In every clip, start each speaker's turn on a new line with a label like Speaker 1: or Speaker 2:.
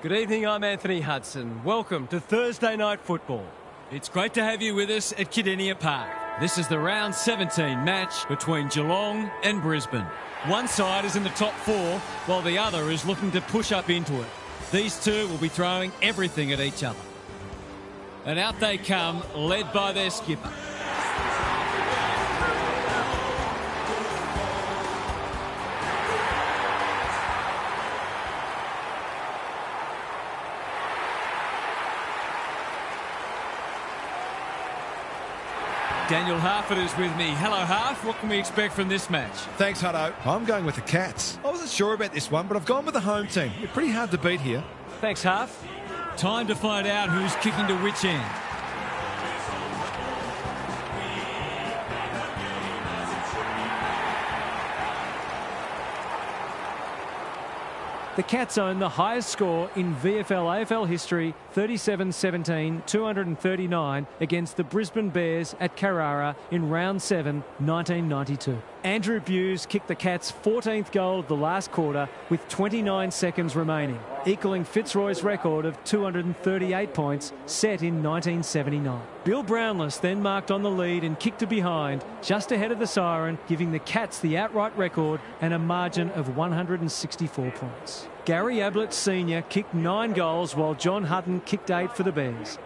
Speaker 1: Good evening, I'm Anthony Hudson. Welcome to Thursday Night Football. It's great to have you with us at Kidinia Park. This is the round 17 match between Geelong and Brisbane. One side is in the top four, while the other is looking to push up into it. These two will be throwing everything at each other. And out they come, led by their skipper. Daniel Harford is with me. Hello, Harf. What can we expect from this match?
Speaker 2: Thanks, Hutto. I'm going with the Cats. I wasn't sure about this one, but I've gone with the home team. They're pretty hard to beat here.
Speaker 1: Thanks, Harf. Time to find out who's kicking to which end.
Speaker 3: The Cats own the highest score in VFL AFL history, 37-17, 239 against the Brisbane Bears at Carrara in round 7, 1992. Andrew Bewes kicked the Cats' 14th goal of the last quarter with 29 seconds remaining, equaling Fitzroy's record of 238 points set in 1979. Bill Brownless then marked on the lead and kicked to behind just ahead of the siren, giving the Cats the outright record and a margin of 164 points. Gary Ablett Sr. kicked 9 goals while John Hutton kicked 8 for the Bears.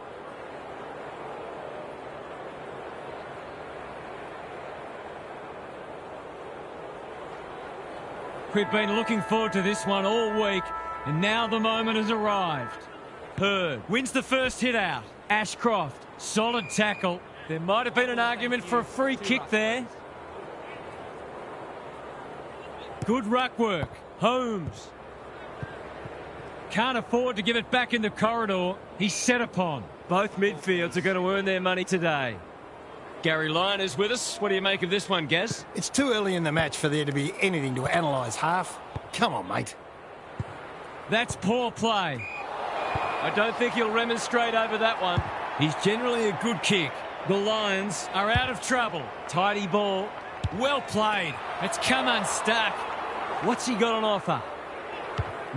Speaker 1: We've been looking forward to this one all week, and now the moment has arrived. Hurd wins the first hit out. Ashcroft, solid tackle. There might have been an argument for a free kick there. Good ruck work. Holmes. Can't afford to give it back in the corridor. He's set upon. Both midfields are going to earn their money today. Gary Lyon is with us. What do you make of this one, Gaz?
Speaker 4: It's too early in the match for there to be anything to analyse, Half. Come on, mate.
Speaker 1: That's poor play. I don't think he'll remonstrate over that one. He's generally a good kick. The Lions are out of trouble. Tidy ball. Well played. It's come unstuck. What's he got on offer?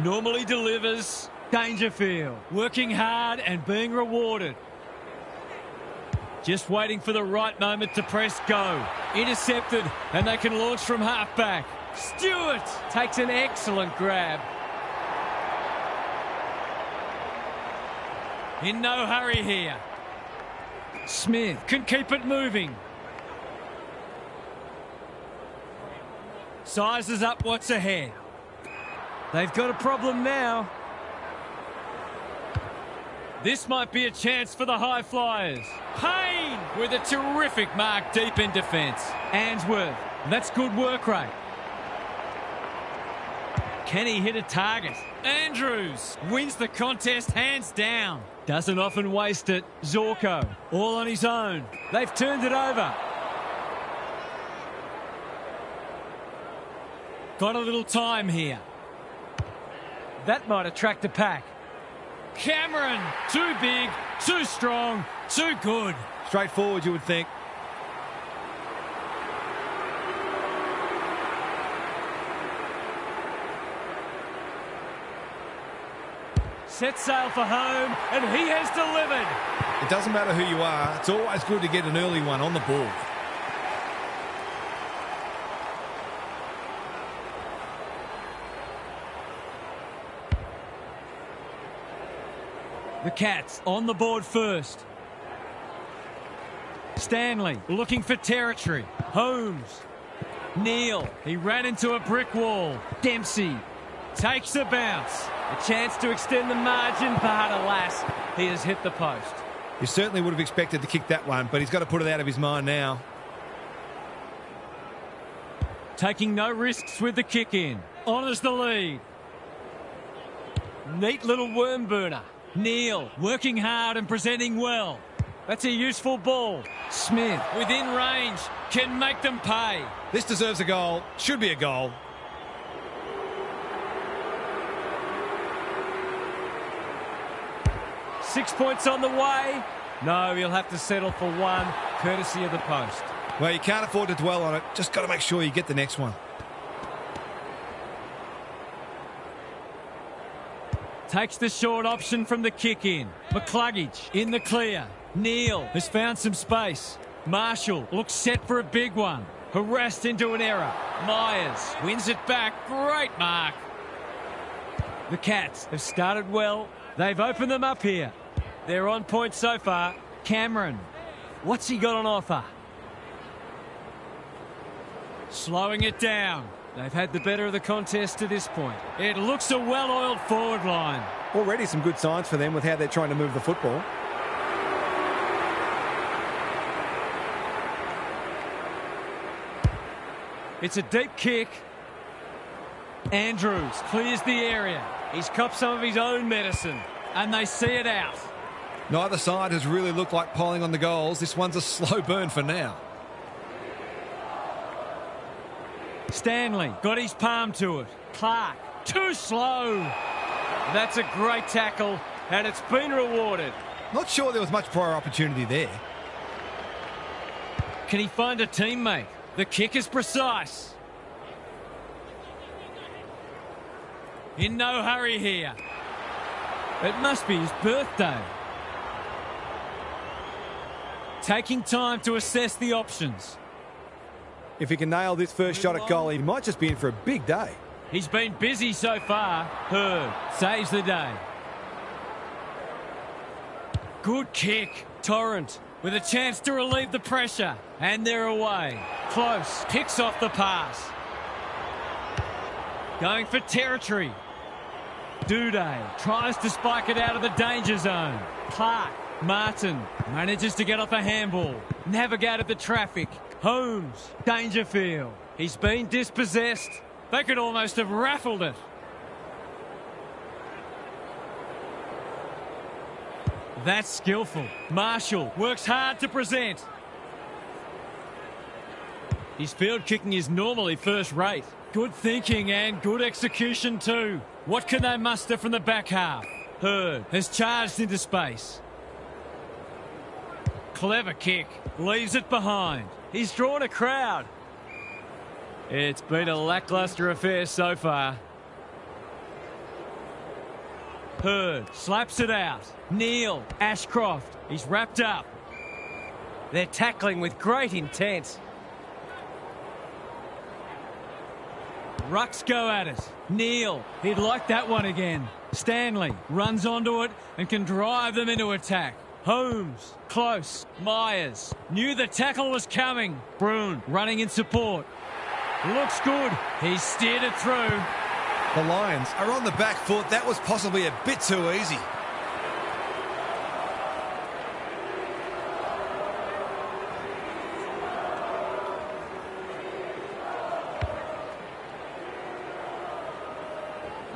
Speaker 1: Normally delivers. Dangerfield. Working hard and being rewarded. Just waiting for the right moment to press go. Intercepted, and they can launch from halfback. Stewart takes an excellent grab. In no hurry here. Smith can keep it moving. Sizes up what's ahead. They've got a problem now. This might be a chance for the high flyers. Payne with a terrific mark deep in defence. Answorth, that's good work rate. Can he hit a target? Andrews wins the contest hands down. Doesn't often waste it. Zorko, all on his own. They've turned it over. Got a little time here. That might attract a pack. Cameron, too big, too strong, too good.
Speaker 2: Straightforward, you would think.
Speaker 1: Set sail for home, and he has delivered.
Speaker 2: It doesn't matter who you are. It's always good to get an early one on the board.
Speaker 1: The Cats on the board first. Stanley looking for territory. Holmes. Neal. He ran into a brick wall. Dempsey takes a bounce. A chance to extend the margin, but alas, he has hit the post.
Speaker 2: You certainly would have expected to kick that one, but he's got to put it out of his mind now.
Speaker 1: Taking no risks with the kick in. Honours the lead. Neat little worm burner. Neal working hard and presenting well. That's a useful ball. Smith within range can make them pay.
Speaker 2: This deserves a goal. Should be a goal.
Speaker 1: Six points on the way. No, he'll have to settle for one, courtesy of the post.
Speaker 2: Well, you can't afford to dwell on it. Just got to make sure you get the next one.
Speaker 1: Takes the short option from the kick in. McCluggage in the clear. Neal has found some space. Marshall looks set for a big one. Harassed into an error. Myers wins it back. Great mark. The Cats have started well. They've opened them up here. They're on point so far. Cameron. What's he got on offer? Slowing it down. They've had the better of the contest to this point. It looks a well-oiled forward line.
Speaker 5: Already some good signs for them with how they're trying to move the football.
Speaker 1: It's a deep kick. Andrews clears the area. He's copped some of his own medicine, and they see it out.
Speaker 2: Neither side has really looked like piling on the goals. This one's a slow burn for now.
Speaker 1: Stanley got his palm to it. Clark, too slow. That's a great tackle, and it's been rewarded.
Speaker 2: Not sure there was much prior opportunity there.
Speaker 1: Can he find a teammate? The kick is precise. In no hurry here. It must be his birthday. Taking time to assess the options.
Speaker 5: If he can nail this first shot at goal, he might just be in for a big day.
Speaker 1: He's been busy so far. Hurd saves the day. Good kick. Torrent with a chance to relieve the pressure. And they're away. Close. Picks off the pass. Going for territory. Duday tries to spike it out of the danger zone. Clark. Martin manages to get off a handball. Navigated the traffic. Holmes. Dangerfield. He's been dispossessed. They could almost have raffled it. That's skillful. Marshall works hard to present. His field kicking is normally first rate. Good thinking and good execution too. What can they muster from the back half? Hurd has charged into space. Clever kick. Leaves it behind. He's drawn a crowd. It's been a lacklustre affair so far. Hurd slaps it out. Neal, Ashcroft. He's wrapped up. They're tackling with great intent. Rucks go at it. Neal, he'd like that one again. Stanley runs onto it and can drive them into attack. Holmes, close. Myers knew the tackle was coming. Bruin running in support. Looks good. He steered it through.
Speaker 2: The Lions are on the back foot. That was possibly a bit too easy.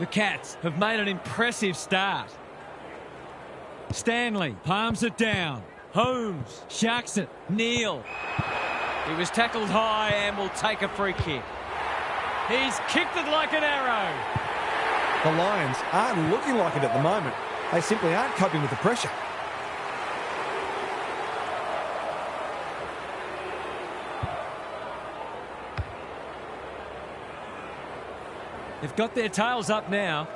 Speaker 1: The Cats have made an impressive start. Stanley palms it down. Holmes sharks it. Neal. He was tackled high and will take a free kick. He's kicked it like an arrow.
Speaker 5: The Lions aren't looking like it at the moment. They simply aren't coping with the pressure.
Speaker 1: They've got their tails up now.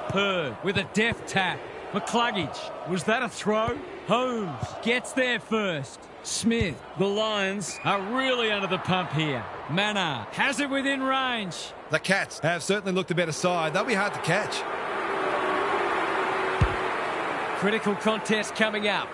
Speaker 1: Hurd with a deft tap. McCluggage. Was that a throw? Holmes gets there first. Smith. The Lions are really under the pump here. Manor has it within range.
Speaker 2: The Cats have certainly looked a better side. They'll be hard to catch.
Speaker 1: Critical contest coming up.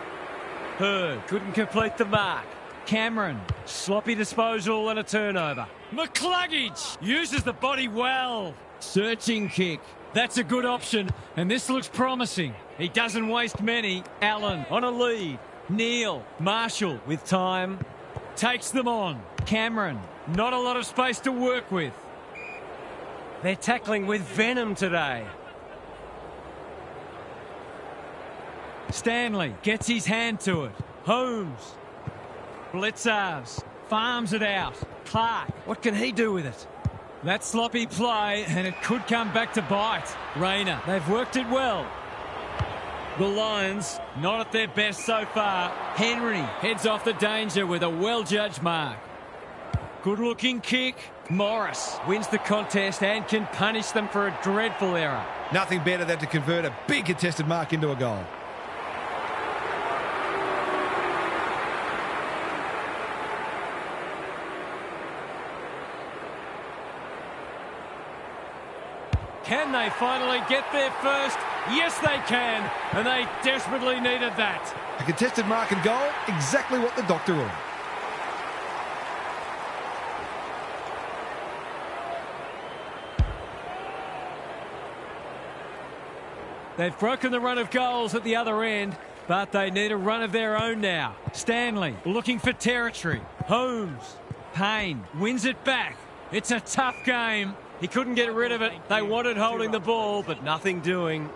Speaker 1: Hurd couldn't complete the mark. Cameron. Sloppy disposal and a turnover. McCluggage uses the body well. Searching kick. That's a good option, and this looks promising. He doesn't waste many. Allen on a lead. Neal. Marshall with time. Takes them on. Cameron. Not a lot of space to work with. They're tackling with venom today. Stanley gets his hand to it. Holmes. Blitzars. Farms it out. Clark. What can he do with it? That sloppy play, and it could come back to bite. Rayner. They've worked it well. The Lions, not at their best so far. Henry heads off the danger with a well-judged mark. Good-looking kick. Morris wins the contest and can punish them for a dreadful error.
Speaker 2: Nothing better than to convert a big contested mark into a goal.
Speaker 1: Can they finally get there first? Yes, they can. And they desperately needed that.
Speaker 2: A contested mark and goal, exactly what the doctor ordered.
Speaker 1: They've broken the run of goals at the other end, but they need a run of their own now. Stanley looking for territory. Holmes. Payne wins it back. It's a tough game. He couldn't get rid of it. They wanted holding the ball, but nothing doing.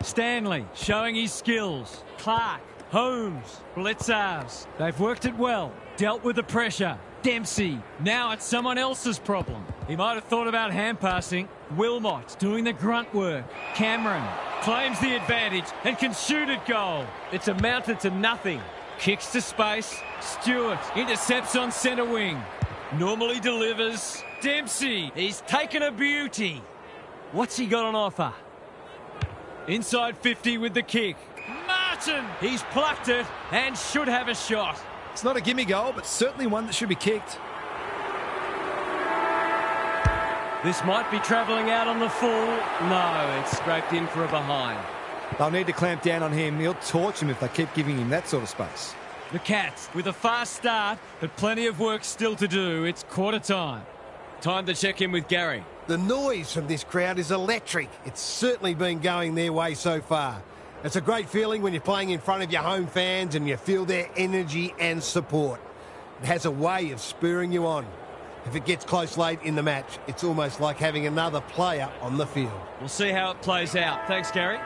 Speaker 1: Stanley showing his skills. Clark. Holmes. Blitzars. They've worked it well. Dealt with the pressure. Dempsey. Now it's someone else's problem. He might have thought about hand passing. Wilmot doing the grunt work. Cameron claims the advantage and can shoot at goal. It's amounted to nothing. Kicks to space. Stewart intercepts on centre wing. Normally delivers. Dempsey, he's taken a beauty. What's he got on offer? Inside 50 with the kick. Martin, he's plucked it and should have a shot.
Speaker 2: It's not a gimme goal, but certainly one that should be kicked.
Speaker 1: This might be travelling out on the full. No, it's scraped in for a behind.
Speaker 5: They'll need to clamp down on him. He'll torch him if they keep giving him that sort of space.
Speaker 1: The Cats with a fast start, but plenty of work still to do. It's quarter time. Time to check in with Gary.
Speaker 4: The noise from this crowd is electric. It's certainly been going their way so far. It's a great feeling when you're playing in front of your home fans and you feel their energy and support. It has a way of spurring you on. If it gets close late in the match, it's almost like having another player on the field.
Speaker 1: We'll see how it plays out. Thanks, Gary.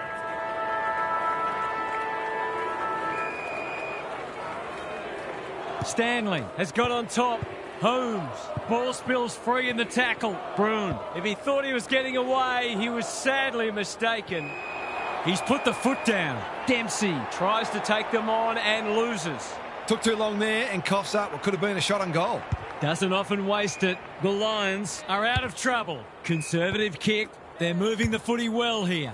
Speaker 1: Stanley has got on top. Holmes. Ball spills free in the tackle. Bruin. If he thought he was getting away, he was sadly mistaken. He's put the foot down. Dempsey tries to take them on and loses.
Speaker 2: Took too long there and coughs up what could have been a shot on goal.
Speaker 1: Doesn't often waste it. The Lions are out of trouble. Conservative kick. They're moving the footy well here.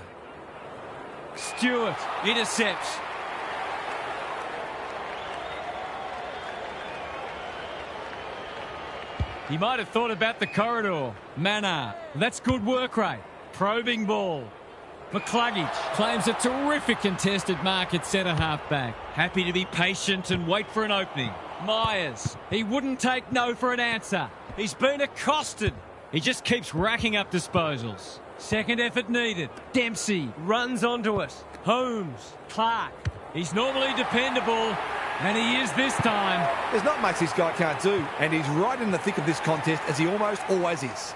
Speaker 1: Stewart intercepts. He might have thought about the corridor. Mannar. That's good work rate. Probing ball. McCluggage claims a terrific contested mark at centre half back. Happy to be patient and wait for an opening. Myers. He wouldn't take no for an answer. He's been accosted. He just keeps racking up disposals. Second effort needed. Dempsey runs onto it. Holmes. Clark. He's normally dependable. And he is this time.
Speaker 5: There's not much this guy can't do, and he's right in the thick of this contest, as he almost always is.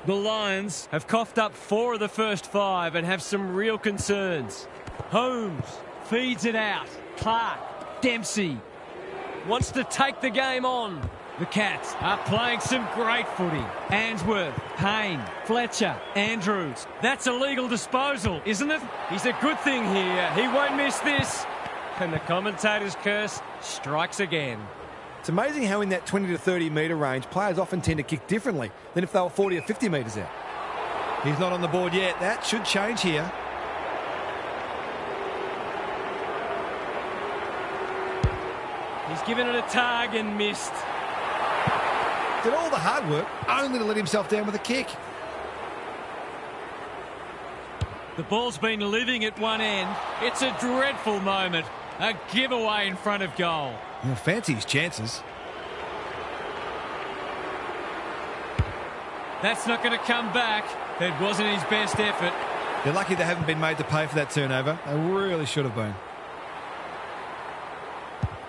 Speaker 1: The Lions have coughed up 4 of the first 5 and have some real concerns. Holmes feeds it out. Clark. Dempsey wants to take the game on. The Cats are playing some great footy. Answorth, Payne, Fletcher, Andrews. That's a legal disposal, isn't it? He's a good thing here. He won't miss this. And the commentator's curse strikes again.
Speaker 5: It's amazing how in that 20 to 30 metre range, players often tend to kick differently than if they were 40 or 50 metres out.
Speaker 2: He's not on the board yet. That should change here.
Speaker 1: He's given it a tug and missed.
Speaker 2: Did all the hard work only to let himself down with a kick.
Speaker 1: The ball's been living at one end. It's a dreadful moment. A giveaway in front of goal.
Speaker 2: Well, fancy his chances.
Speaker 1: That's not going to come back. It wasn't his best effort.
Speaker 2: They're lucky they haven't been made to pay for that turnover. They really should have been.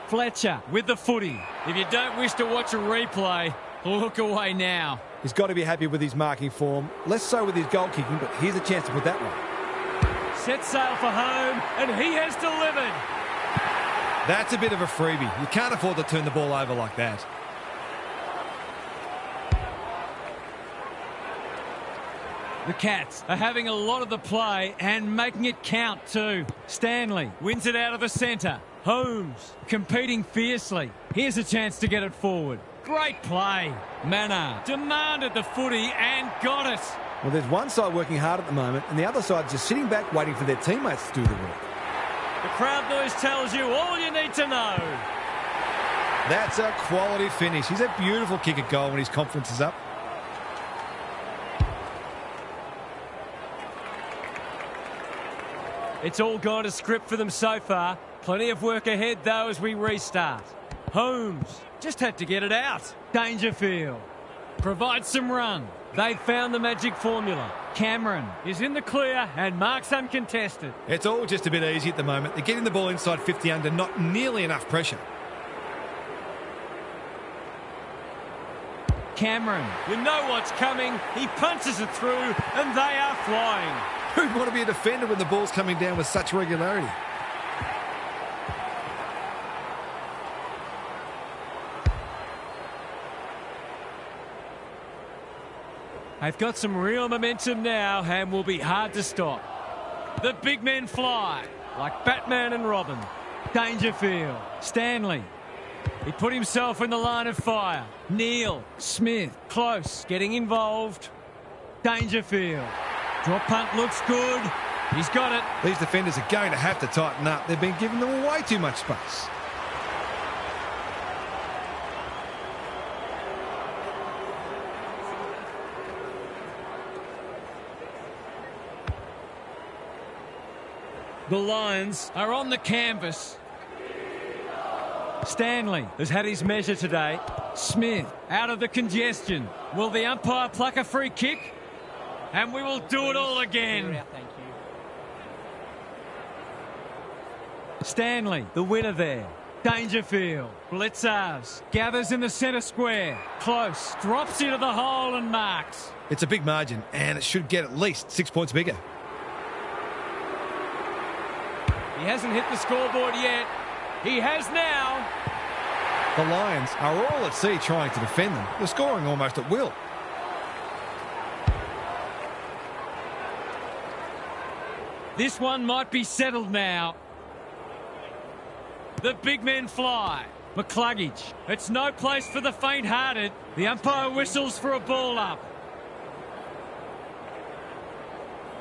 Speaker 1: Fletcher with the footy. If you don't wish to watch a replay, look away now.
Speaker 5: He's got to be happy with his marking form. Less so with his goal kicking, but here's a chance to put that one.
Speaker 1: Set sail for home, and he has delivered.
Speaker 2: That's a bit of a freebie. You can't afford to turn the ball over like that.
Speaker 1: The Cats are having a lot of the play and making it count too. Stanley wins it out of the centre. Holmes competing fiercely. Here's a chance to get it forward. Great play. Manor demanded the footy and got it.
Speaker 5: Well, there's one side working hard at the moment and the other side just sitting back waiting for their teammates to do the work.
Speaker 1: The crowd noise tells you all you need to know.
Speaker 2: That's a quality finish. He's a beautiful kick at goal when his confidence is up.
Speaker 3: It's all gone to script for them so far. Plenty of work ahead, though, as we restart. Holmes just had to get it out. Dangerfield provides some run. They've found the magic formula. Cameron is in the clear and marks uncontested.
Speaker 2: It's all just a bit easy at the moment. They're getting the ball inside 50 under, not nearly enough pressure.
Speaker 3: Cameron, you know what's coming. He punches it through and they are flying.
Speaker 2: Who'd want to be a defender when the ball's coming down with such regularity?
Speaker 3: They've got some real momentum now and will be hard to stop. The big men fly like Batman and Robin. Dangerfield, Stanley. He put himself in the line of fire. Neil, Smith, close, getting involved. Dangerfield. Drop punt looks good. He's got it.
Speaker 2: These defenders are going to have to tighten up. They've been giving them way too much space.
Speaker 3: The Lions are on the canvas. Stanley has had his measure today. Smith out of the congestion. Will the umpire pluck a free kick? And we will do it all again. Stanley, the winner there. Dangerfield, Blitzars, gathers in the centre square. Close, drops into the hole and marks.
Speaker 2: It's a big margin, and it should get at least 6 points bigger.
Speaker 3: He hasn't hit the scoreboard yet. He has now.
Speaker 2: The Lions are all at sea trying to defend them. They're scoring almost at will.
Speaker 3: This one might be settled now. The big men fly. McCluggage. It's no place for the faint-hearted. The umpire whistles for a ball up.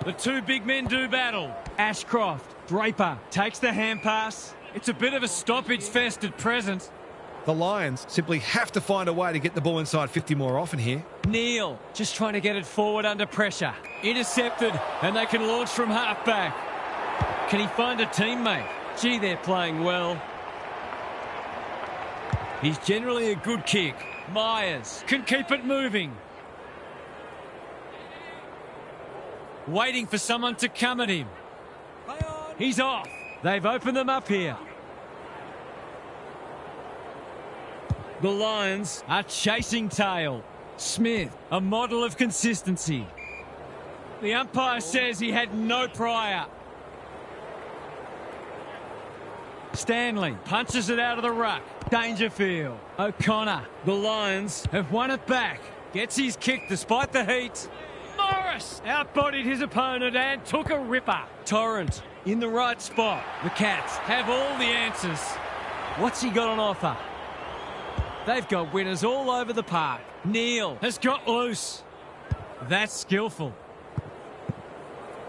Speaker 3: The two big men do battle. Ashcroft. Draper takes the hand pass. It's a bit of a stoppage fest at present.
Speaker 2: The Lions simply have to find a way to get the ball inside 50 more often here.
Speaker 3: Neil just trying to get it forward under pressure. Intercepted, and they can launch from halfback. Can he find a teammate? Gee, they're playing well. He's generally a good kick. Myers can keep it moving. Waiting for someone to come at him. He's off. They've opened them up here. The Lions are chasing tail. Smith, a model of consistency. The umpire says he had no prior. Stanley punches it out of the ruck. Dangerfield. O'Connor. The Lions have won it back. Gets his kick despite the heat. Morris outbodied his opponent and took a ripper. Torrent in the right spot. The Cats have all the answers. What's he got on offer? They've got winners all over the park. Neil has got loose. That's skillful.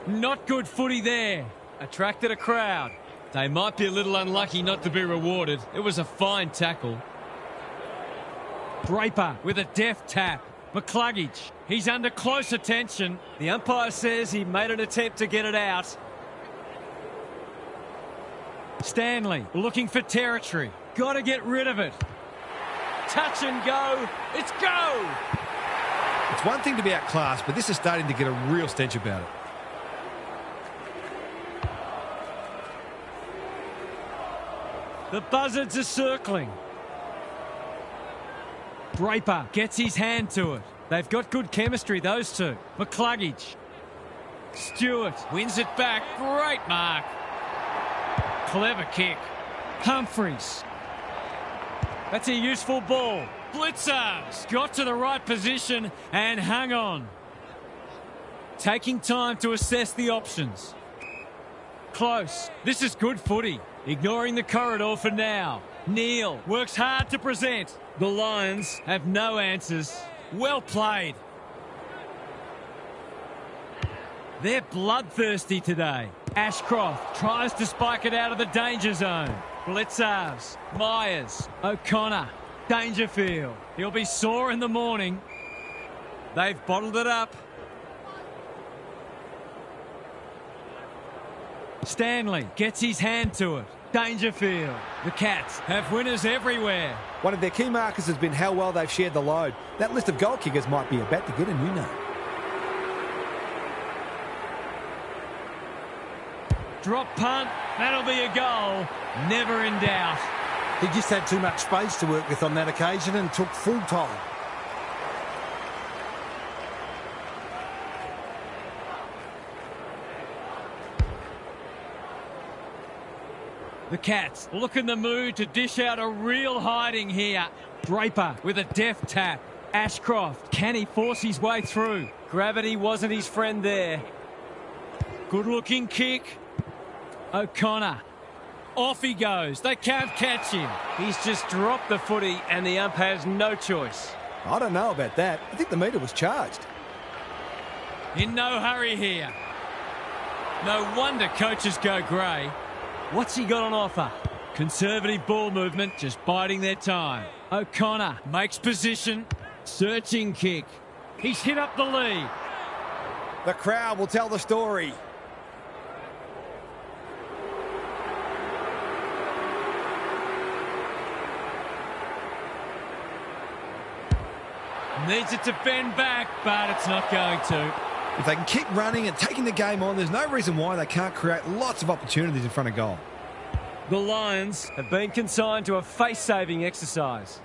Speaker 3: Not good footy there. Attracted a crowd. They might be a little unlucky not to be rewarded. It was a fine tackle. Draper with a deft tap. McCluggage, he's under close attention. The umpire says he made an attempt to get it out. Stanley looking for territory. Got to get rid of it. Touch and go. It's go!
Speaker 2: It's one thing to be outclassed, but this is starting to get a real stench about it.
Speaker 3: The buzzards are circling. Draper gets his hand to it. They've got good chemistry, those two. McCluggage. Stewart wins it back. Great mark. Clever kick. Humphreys. That's a useful ball. Blitzers got to the right position and hung on.
Speaker 1: Taking time to assess the options. Close. This is good footy. Ignoring the corridor for now. Neil works hard to present. The Lions have no answers. Well played. They're bloodthirsty today. Ashcroft tries to spike it out of the danger zone. Blitzars, Myers, O'Connor, Dangerfield. He'll be sore in the morning. They've bottled it up. Stanley gets his hand to it. Dangerfield. The Cats have winners everywhere.
Speaker 5: One of their key markers has been how well they've shared the load. That list of goal kickers might be about to get a new name.
Speaker 1: Drop punt. That'll be a goal. Never in doubt.
Speaker 4: He just had too much space to work with on that occasion and took full time.
Speaker 1: The Cats look in the mood to dish out a real hiding here. Draper with a deft tap. Ashcroft, can he force his way through? Gravity wasn't his friend there. Good looking kick. O'Connor. Off he goes. They can't catch him. He's just dropped the footy and the ump has no choice.
Speaker 5: I don't know about that. I think the meter was charged.
Speaker 1: In no hurry here. No wonder coaches go grey. What's he got on offer? Conservative ball movement, just biding their time. O'Connor makes position. Searching kick. He's hit up the lead.
Speaker 5: The crowd will tell the story.
Speaker 1: Needs it to bend back, but it's not going to.
Speaker 2: If they can keep running and taking the game on, there's no reason why they can't create lots of opportunities in front of goal.
Speaker 3: The Lions have been consigned to a face-saving exercise.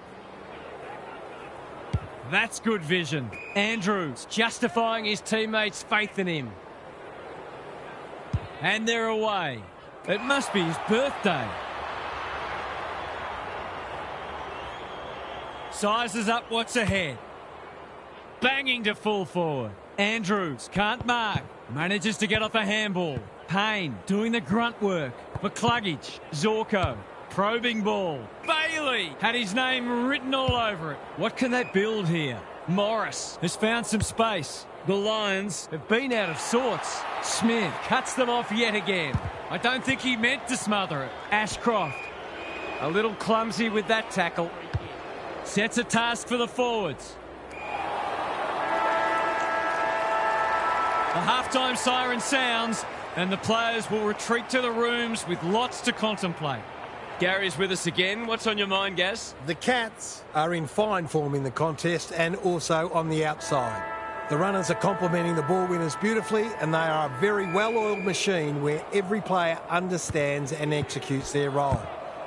Speaker 1: That's good vision. Andrews justifying his teammates' faith in him. And they're away. It must be his birthday. Sizes up what's ahead. Banging to full forward. Andrews can't mark. Manages to get off a handball. Payne doing the grunt work. McCluggage. Zorko. Probing ball. Bailey had his name written all over it. What can they build here? Morris has found some space. The Lions have been out of sorts. Smith cuts them off yet again. I don't think he meant to smother it. Ashcroft a little clumsy with that tackle. Sets a task for the forwards. The halftime siren sounds and the players will retreat to the rooms with lots to contemplate. Gary's with us again. What's on your mind, Gaz?
Speaker 4: The Cats are in fine form in the contest and also on the outside. The runners are complementing the ball winners beautifully and they are a very well-oiled machine where every player understands and executes their role.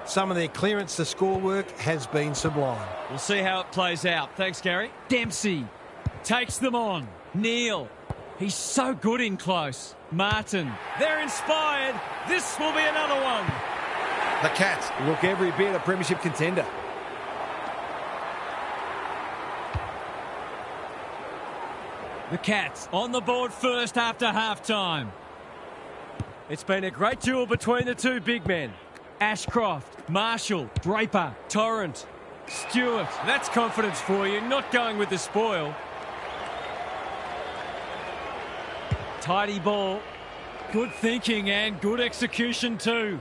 Speaker 4: Some of their clearance to score work has been sublime.
Speaker 1: We'll see how it plays out. Thanks, Gary. Dempsey takes them on. Neil. He's so good in close. Martin. They're inspired. This will be another one.
Speaker 5: The Cats look every bit a premiership contender.
Speaker 1: The Cats on the board first after half-time.
Speaker 3: It's been a great duel between the two big men. Ashcroft, Marshall, Draper, Torrent, Stewart. That's confidence for you, not going with the spoil. Tidy ball.
Speaker 1: Good thinking and good execution too.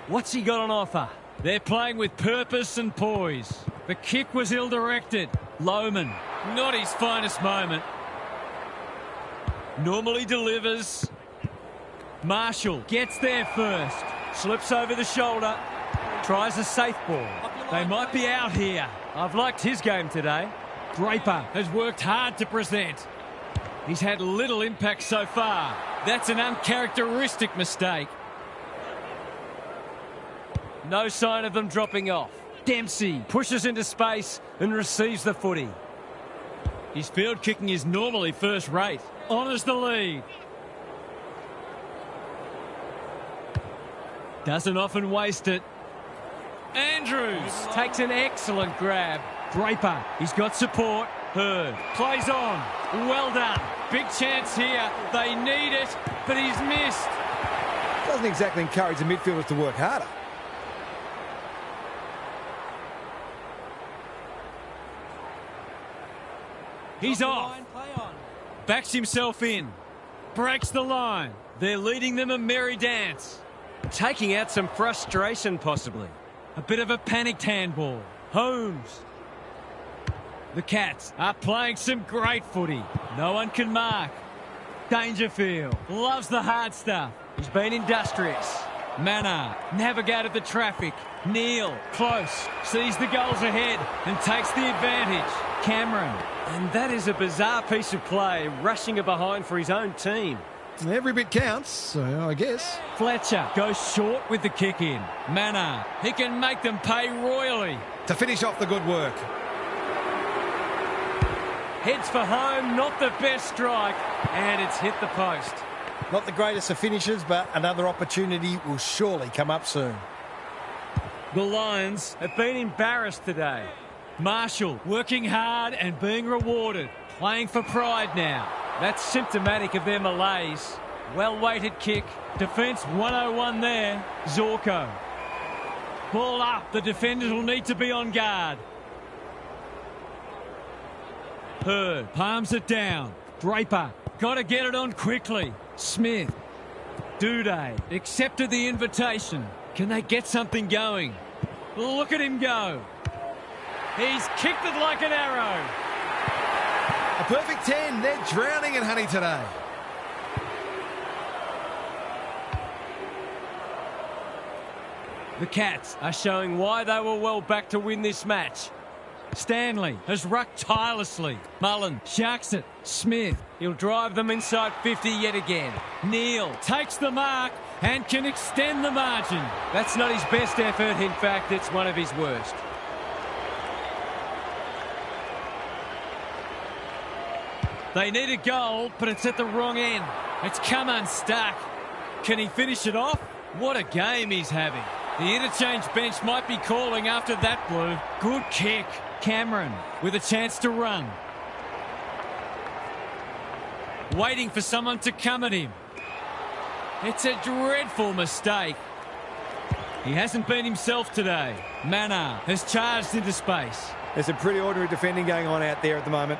Speaker 3: What's he got on offer?
Speaker 1: They're playing with purpose and poise. The kick was ill-directed. Lohman, not his finest moment. Normally delivers. Marshall gets there first. Slips over the shoulder.
Speaker 3: Tries a safe ball.
Speaker 1: They might be out here.
Speaker 3: I've liked his game today.
Speaker 1: Draper has worked hard to present. He's had little impact so far. That's an uncharacteristic mistake.
Speaker 3: No sign of them dropping off. Dempsey pushes into space and receives the footy.
Speaker 1: His field kicking is normally first rate. Honours the lead. Doesn't often waste it. Andrews takes an excellent grab. Draper, he's got support. Hurd plays on. Well done. big chance here. They need it, but he's missed.
Speaker 5: Doesn't exactly encourage the midfielders to work harder.
Speaker 1: He's off. Backs himself in. Breaks the line. They're leading them a merry dance. Taking out some frustration, possibly. A bit of a panicked handball. Holmes. The Cats are playing some great footy. No one can mark. Dangerfield loves the hard stuff. He's been industrious. Manor navigated the traffic. Neil, close, sees the goals ahead and takes the advantage. Cameron, and that is a bizarre piece of play, rushing it behind for his own team.
Speaker 2: Every bit counts, so I guess.
Speaker 1: Fletcher goes short with the kick in. Manor, he can make them pay royally.
Speaker 2: To finish off the good work.
Speaker 1: Heads for home, not the best strike, and it's hit the post.
Speaker 4: Not the greatest of finishes, but another opportunity will surely come up soon.
Speaker 1: The Lions have been embarrassed today. Marshall working hard and being rewarded. Playing for pride now. That's symptomatic of their malaise. Well-weighted kick. Defence 101 there. Zorko. Ball up. The defenders will need to be on guard. Hurd palms it down. Draper. Got to get it on quickly. Smith. Duday accepted the invitation. Can they get something going? Look at him go. He's kicked it like an arrow.
Speaker 2: A perfect 10. They're drowning in honey today.
Speaker 1: The Cats are showing why they were well back to win this match. Stanley has rucked tirelessly. Mullen sharks it. Smith, he'll drive them inside 50 yet again. Neil takes the mark and can extend the margin. That's not his best effort. In fact, it's one of his worst. They need a goal, but it's at the wrong end. It's come unstuck. Can he finish it off? What a game he's having. The interchange bench might be calling after that blue. Good kick. Cameron with a chance to run. Waiting for someone to come at him. It's a dreadful mistake. He hasn't been himself today. Manor has charged into space.
Speaker 5: There's some pretty ordinary defending going on out there at the moment.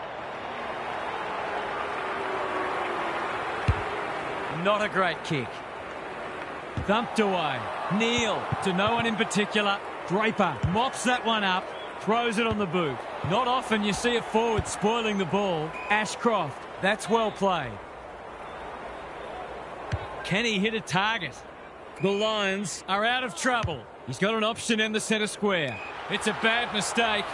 Speaker 1: Not a great kick. Thumped away. Neil to no one in particular. Draper mops that one up. Throws it on the boot. Not often you see a forward spoiling the ball. Ashcroft, that's well played. Can he hit a target? The Lions are out of trouble. He's got an option in the centre square. It's a bad mistake.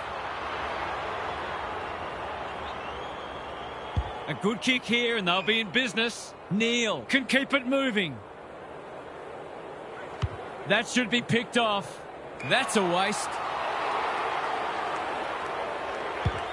Speaker 1: A good kick here and they'll be in business. Neil can keep it moving. That should be picked off. That's a waste.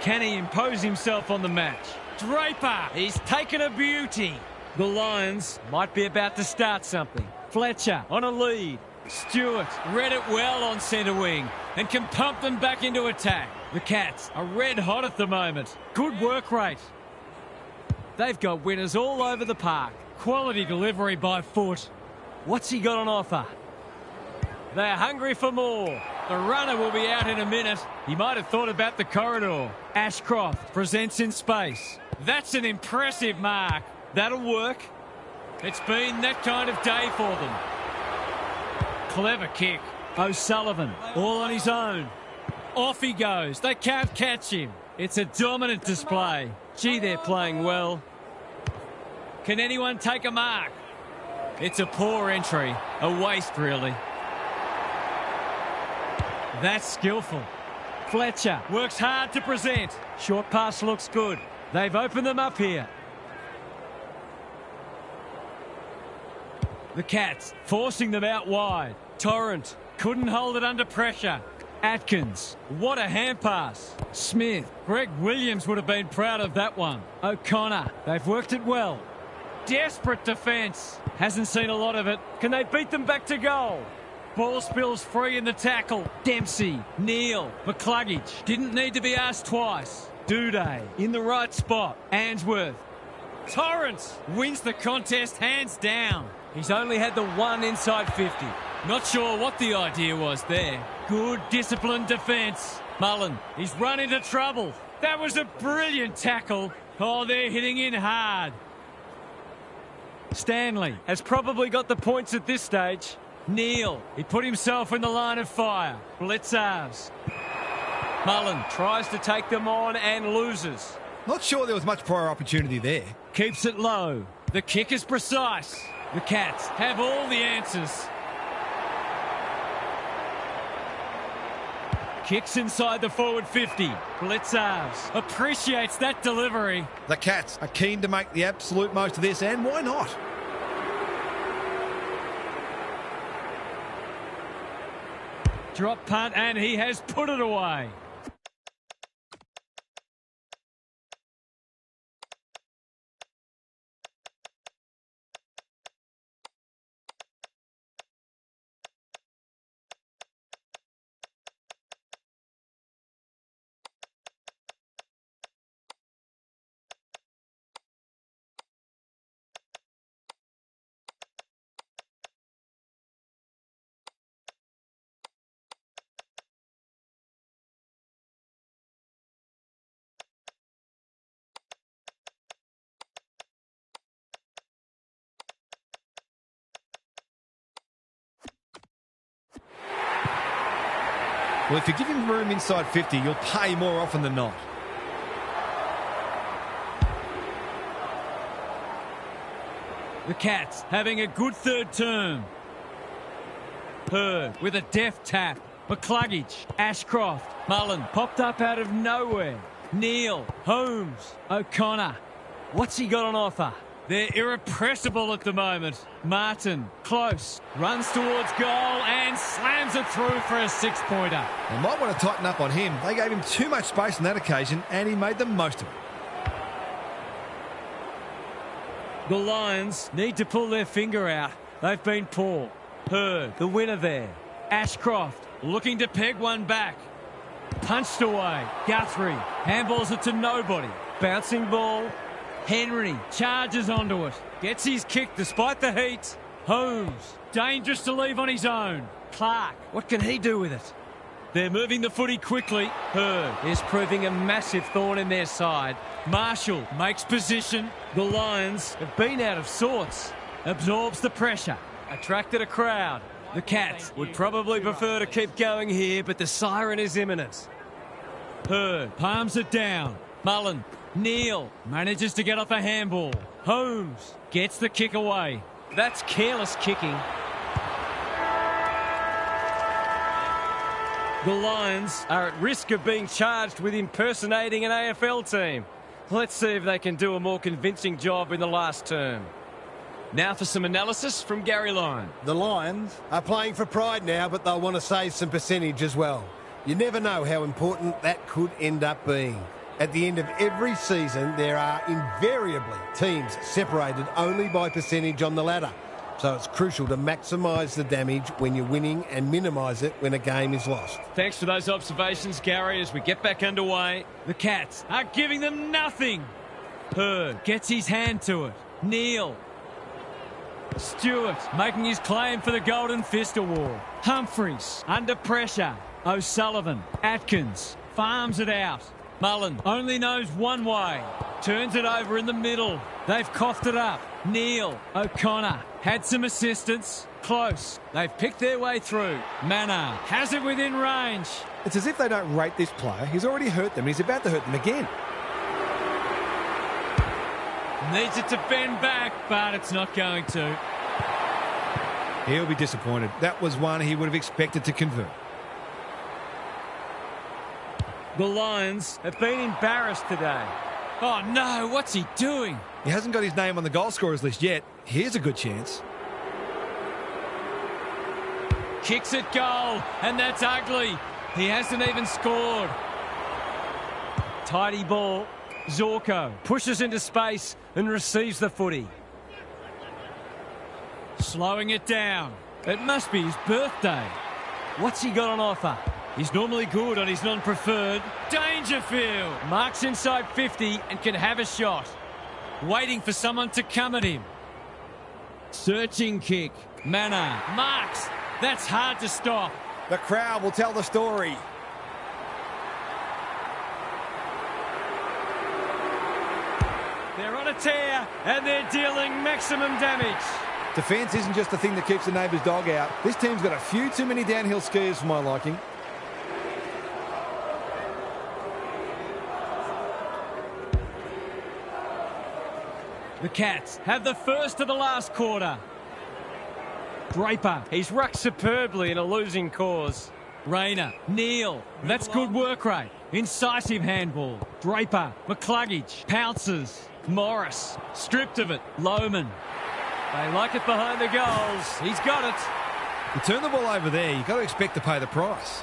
Speaker 1: Can he impose himself on the match? Draper, he's taken a beauty. The Lions might be about to start something. Fletcher on a lead. Stewart read it well on centre wing and can pump them back into attack. The Cats are red hot at the moment. Good work rate. They've got winners all over the park. Quality delivery by foot. What's he got on offer? They're hungry for more. The runner will be out in a minute. He might have thought about the corridor. Ashcroft presents in space. That's an impressive mark. That'll work. It's been that kind of day for them. Clever kick. O'Sullivan all on his own. Off he goes. They can't catch him. It's a dominant display. Gee, they're playing well. Can anyone take a mark? It's a poor entry. A waste, really. That's skillful. Fletcher works hard to present. Short pass looks good. They've opened them up here. The Cats forcing them out wide. Torrent couldn't hold it under pressure. Atkins, what a hand pass. Smith, Greg Williams would have been proud of that one. O'Connor, they've worked it well. Desperate defence. Hasn't seen a lot of it. Can they beat them back to goal? Ball spills free in the tackle. Dempsey, Neil, McCluggage. Didn't need to be asked twice. Duday in the right spot. Answorth Torrance wins the contest hands down. He's only had the one inside 50. Not sure what the idea was there. Good disciplined defence. Mullen, he's run into trouble. That was a brilliant tackle. Oh, they're hitting in hard. Stanley has probably got the points at this stage. Neal, he put himself in the line of fire. Blitzars. Mullen tries to take them on and loses.
Speaker 2: Not sure there was much prior opportunity there.
Speaker 1: Keeps it low. The kick is precise. The Cats have all the answers. Kicks inside the forward 50. Blitzars appreciates that delivery.
Speaker 2: The Cats are keen to make the absolute most of this, and why not?
Speaker 1: Drop punt, and he has put it away.
Speaker 2: Well, if you give him room inside 50, you'll pay more often than not.
Speaker 1: The Cats having a good third term. Hurd with a deft tap. McCluggage, Ashcroft, Mullen popped up out of nowhere. Neal, Holmes, O'Connor. What's he got on offer? They're irrepressible at the moment. Martin, close, runs towards goal and slams it through for a six-pointer.
Speaker 2: They might want to tighten up on him. They gave him too much space on that occasion, and he made the most of it.
Speaker 1: The Lions need to pull their finger out. They've been poor. Hurd, the winner there. Ashcroft looking to peg one back. Punched away. Guthrie handballs it to nobody. Bouncing ball. Henry charges onto it. Gets his kick despite the heat. Holmes, dangerous to leave on his own. Clark, what can he do with it? They're moving the footy quickly. Hurd is proving a massive thorn in their side. Marshall makes position. The Lions have been out of sorts. Absorbs the pressure. Attracted a crowd. The Cats would probably prefer to keep going here, but the siren is imminent. Hurd palms it down. Mullen, Neal manages to get off a handball. Holmes gets the kick away. That's careless kicking. The Lions are at risk of being charged with impersonating an AFL team. Let's see if they can do a more convincing job in the last term. Now for some analysis from Gary Lyon.
Speaker 4: The Lions are playing for pride now, but they'll want to save some percentage as well. You never know how important that could end up being. At the end of every season, there are invariably teams separated only by percentage on the ladder. So it's crucial to maximise the damage when you're winning and minimise it when a game is lost.
Speaker 1: Thanks for those observations, Gary, as we get back underway. The Cats are giving them nothing. Hurd gets his hand to it. Neal. Stewart making his claim for the Golden Fist Award. Humphreys under pressure. O'Sullivan. Atkins farms it out. Mullen only knows one way. Turns it over in the middle. They've coughed it up. Neal, O'Connor had some assistance. Close. They've picked their way through. Mannar has it within range.
Speaker 5: It's as if they don't rate this player. He's already hurt them. He's about to hurt them again.
Speaker 1: Needs it to bend back, but it's not going to.
Speaker 2: He'll be disappointed. That was one he would have expected to convert.
Speaker 1: The Lions have been embarrassed today. Oh no, what's he doing?
Speaker 2: He hasn't got his name on the goal scorers list yet. Here's a good chance.
Speaker 1: Kicks at goal, and that's ugly. He hasn't even scored. Tidy ball. Zorko pushes into space and receives the footy. Slowing it down. It must be his birthday. What's he got on offer? He's normally good on his non-preferred. Dangerfield marks inside 50 and can have a shot. waiting for someone to come at him. Searching kick. Manor marks. That's hard to stop.
Speaker 5: The crowd will tell the story.
Speaker 3: They're on a tear and they're dealing maximum damage.
Speaker 5: Defence isn't just the thing that keeps the neighbour's dog out. This team's got a few too many downhill skiers for my liking.
Speaker 3: The Cats have the first of the last quarter. Draper, he's rucked superbly in a losing cause.
Speaker 1: Rayner, Neal, that's good work rate. Incisive handball. Draper, McCluggage, pounces. Morris, stripped of it. Lohman.
Speaker 3: They like it behind the goals. He's got it.
Speaker 2: You turn the ball over there, you've got to expect to pay the price.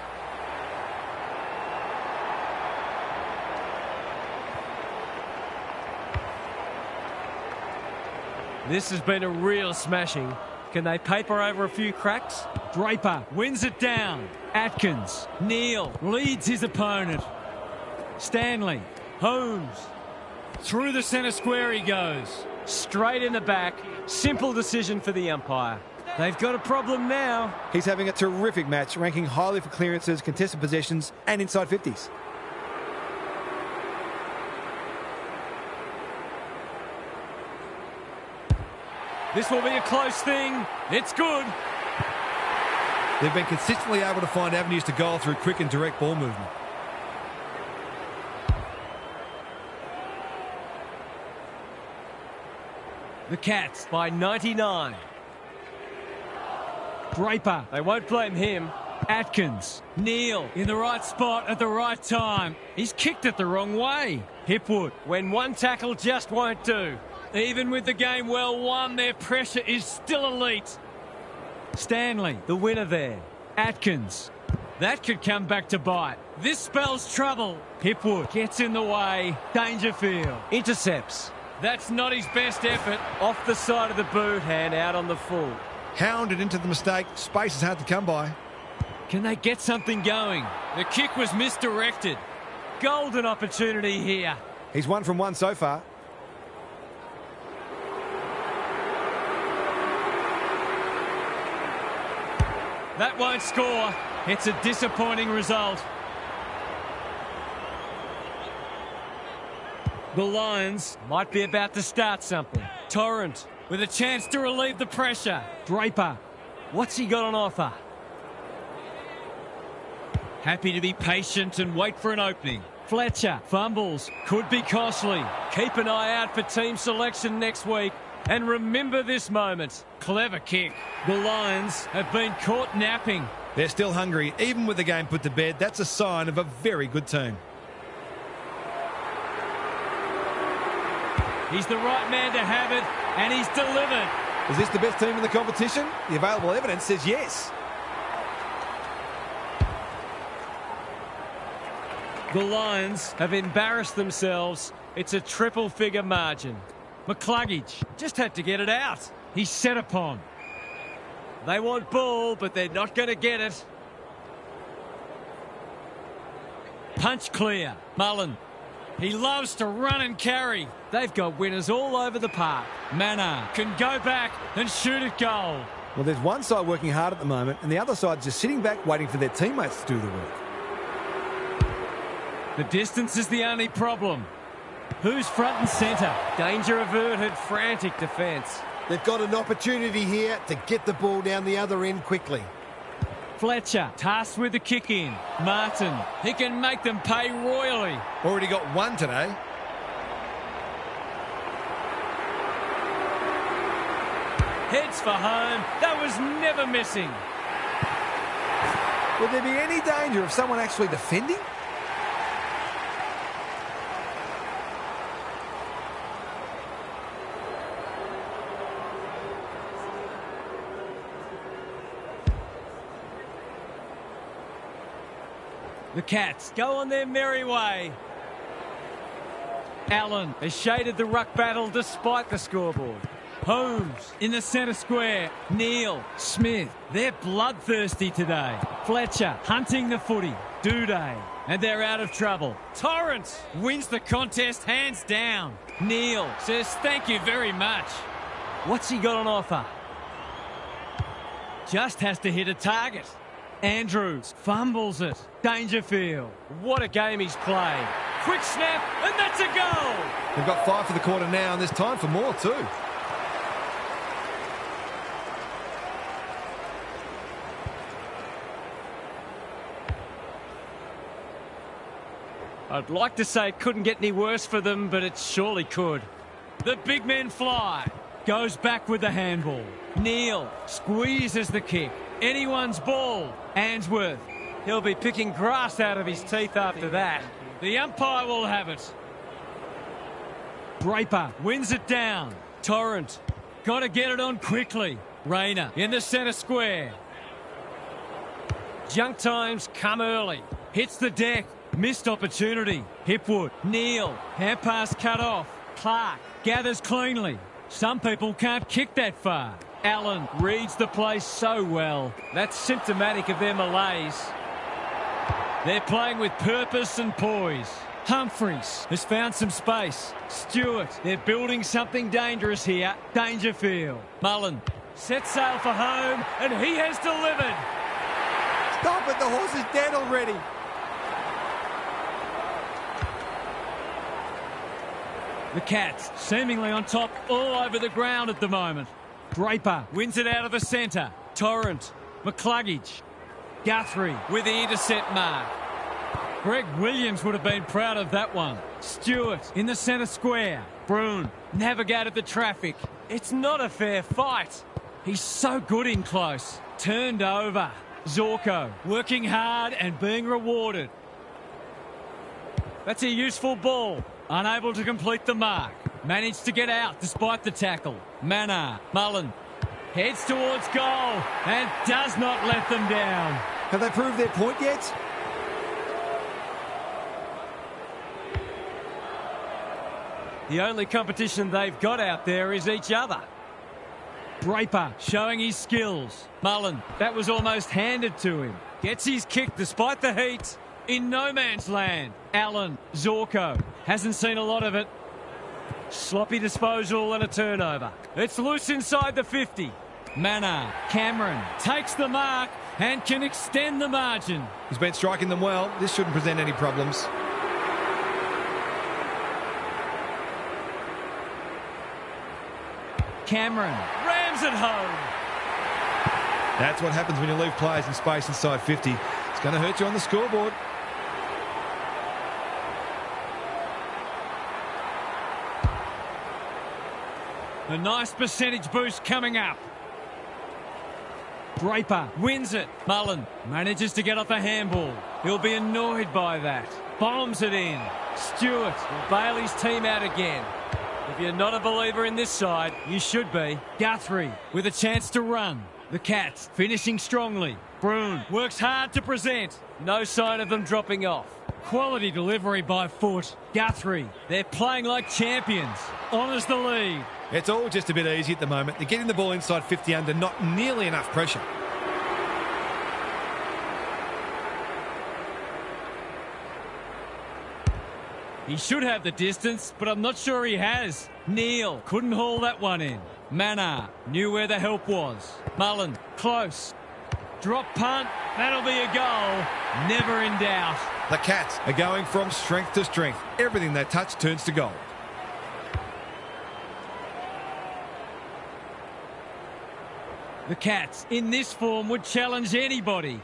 Speaker 3: This has been a real smashing. Can they paper over a few cracks?
Speaker 1: Draper wins it down. Atkins, Neal leads his opponent. Stanley, Holmes. Through the centre square he goes.
Speaker 3: Straight in the back. Simple decision for the umpire. They've got a problem now.
Speaker 5: He's having a terrific match, ranking highly for clearances, contested possessions and inside 50s.
Speaker 3: This will be a close thing. It's good.
Speaker 2: They've been consistently able to find avenues to goal through quick and direct ball movement.
Speaker 3: The Cats by 99. Draper, they won't blame him.
Speaker 1: Atkins, Neal in the right spot at the right time. He's kicked it the wrong way.
Speaker 3: Hipwood, when one tackle just won't do.
Speaker 1: Even with the game well won, their pressure is still elite. Stanley,
Speaker 3: The winner there.
Speaker 1: Atkins. That could come back to bite. This spells trouble. Hipwood gets in the way. Dangerfield
Speaker 3: Intercepts.
Speaker 1: That's not his best effort.
Speaker 3: Off the side of the boot, hand out on the full.
Speaker 2: Hounded into the mistake. Space is hard to come by.
Speaker 1: Can they get something going? The kick was misdirected.
Speaker 3: Golden opportunity here.
Speaker 5: He's 1 from 1 so far.
Speaker 1: That won't score. It's a disappointing result. The Lions
Speaker 3: Might be about to start something.
Speaker 1: Torrent with a chance to relieve the pressure. Draper
Speaker 3: What's he got on offer?
Speaker 1: happy to be patient and wait for an opening. Fletcher fumbles. Could be costly.
Speaker 3: Keep an eye out for team selection next week. And remember this moment.
Speaker 1: Clever kick. The Lions have been caught napping.
Speaker 2: They're still hungry. Even with the game put to bed, that's a sign of a very good team.
Speaker 1: He's the right man to have it, and he's delivered.
Speaker 5: Is this the best team in the competition? The available evidence says yes.
Speaker 3: The Lions have embarrassed themselves. It's a triple-figure margin.
Speaker 1: McCluggage just had to get it out. He's set upon.
Speaker 3: They want ball, but they're not going to get it.
Speaker 1: Punch clear. Mullen. He loves to run and carry.
Speaker 3: They've got winners all over the park.
Speaker 1: Manor can go back and shoot at goal.
Speaker 5: Well, there's one side working hard at the moment, and the other side's just sitting back waiting for their teammates to do the work.
Speaker 1: The distance is the only problem. Who's front and centre?
Speaker 3: Danger averted, frantic defence.
Speaker 4: They've got an opportunity here to get the ball down the other end quickly.
Speaker 1: Fletcher tasked with the kick in. Martin, he can make them pay royally.
Speaker 2: Already got one today.
Speaker 3: Heads for home. That was never missing.
Speaker 5: Would there be any danger of someone actually defending?
Speaker 3: The Cats go on their merry way. Allen has shaded the ruck battle despite the scoreboard.
Speaker 1: Holmes in the centre square. Neal, Smith. They're bloodthirsty today. Fletcher hunting the footy. Duday. And they're out of trouble. Torrance wins the contest hands down. Neal says thank you very much. What's he got on offer? Just has to hit a target. Andrews fumbles it. Dangerfield. What a game he's played. Quick snap, and that's a goal.
Speaker 2: They've got 5 for the quarter now, and there's time for more too.
Speaker 1: I'd like to say it couldn't get any worse for them, but it surely could. The big men fly. Goes back with the handball. Neal squeezes the kick. Anyone's ball. Answorth. He'll be picking grass out of his teeth after that. The umpire will have it. Draper wins it down. Torrent. Got to get it on quickly. Rayner in the centre square. Junk times come early. Hits the deck. Missed opportunity. Hipwood. Neal. Hand pass cut off. Clark gathers cleanly. Some people can't kick that far. Allen reads the place so well. That's symptomatic of their malaise. They're playing with purpose and poise. Humphreys has found some space. Stewart, they're building something dangerous here. Dangerfield. Mullen sets sail for home, and he has delivered.
Speaker 5: Stop it, the horse is dead already.
Speaker 1: The Cats seemingly on top all over the ground at the moment. Draper wins it out of the centre. Torrent. McCluggage. Guthrie with the intercept mark. Greg Williams would have been proud of that one. Stewart in the centre square. Broon navigated the traffic. It's not a fair fight. He's so good in close. Turned over. Zorko working hard and being rewarded. That's a useful ball. Unable to complete the mark. Managed to get out despite the tackle. Mannar. Mullen heads towards goal and does not let them down.
Speaker 5: Have they proved their point yet?
Speaker 1: The only competition they've got out there is each other. Draper showing his skills. Mullen, that was almost handed to him. Gets his kick despite the heat. In no man's land. Allen, Zorko, hasn't seen a lot of it. Sloppy disposal and a turnover. It's loose inside the 50. Mannar, Cameron takes the mark and can extend the margin.
Speaker 2: He's been striking them well. This shouldn't present any problems.
Speaker 1: Cameron rams it home.
Speaker 2: That's what happens when you leave players in space inside 50. It's going to hurt you on the scoreboard.
Speaker 1: A nice percentage boost coming up. Draper wins it. Mullen manages to get off a handball. He'll be annoyed by that. Bombs it in. Stewart will bail his team out again. If you're not a believer in this side, you should be. Guthrie with a chance to run. The Cats finishing strongly. Broon works hard to present. No sign of them dropping off. Quality delivery by foot. Guthrie, they're playing like champions. Honours the lead.
Speaker 2: It's all just a bit easy at the moment. They're getting the ball inside 50 under not nearly enough pressure.
Speaker 1: He should have the distance, but I'm not sure he has. Neal couldn't haul that one in. Mannar knew where the help was. Mullen, close. Drop punt, that'll be a goal. Never in doubt.
Speaker 2: The Cats are going from strength to strength. Everything they touch turns to gold.
Speaker 1: The Cats, in this form, would challenge anybody.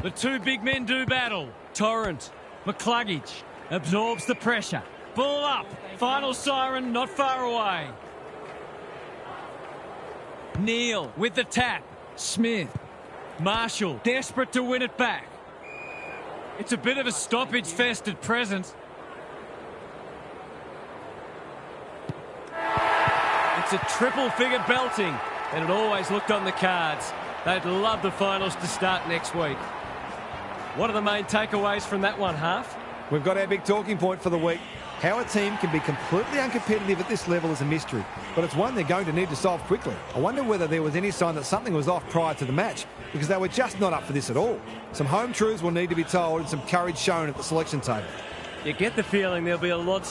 Speaker 1: The two big men do battle. Torrent, McCluggage, absorbs the pressure. Ball up. Final siren not far away. Neal with the tap. Smith. Marshall desperate to win it back. It's a bit of a stoppage fest at present. It's a triple-figure belting, and it always looked on the cards. They'd love the finals to start next week. What are the main takeaways from that one, Half?
Speaker 5: We've got our big talking point for the week. How a team can be completely uncompetitive at this level is a mystery, but it's one they're going to need to solve quickly. I wonder whether there was any sign that something was off prior to the match, because they were just not up for this at all. Some home truths will need to be told and some courage shown at the selection table.
Speaker 3: You get the feeling there'll be a lot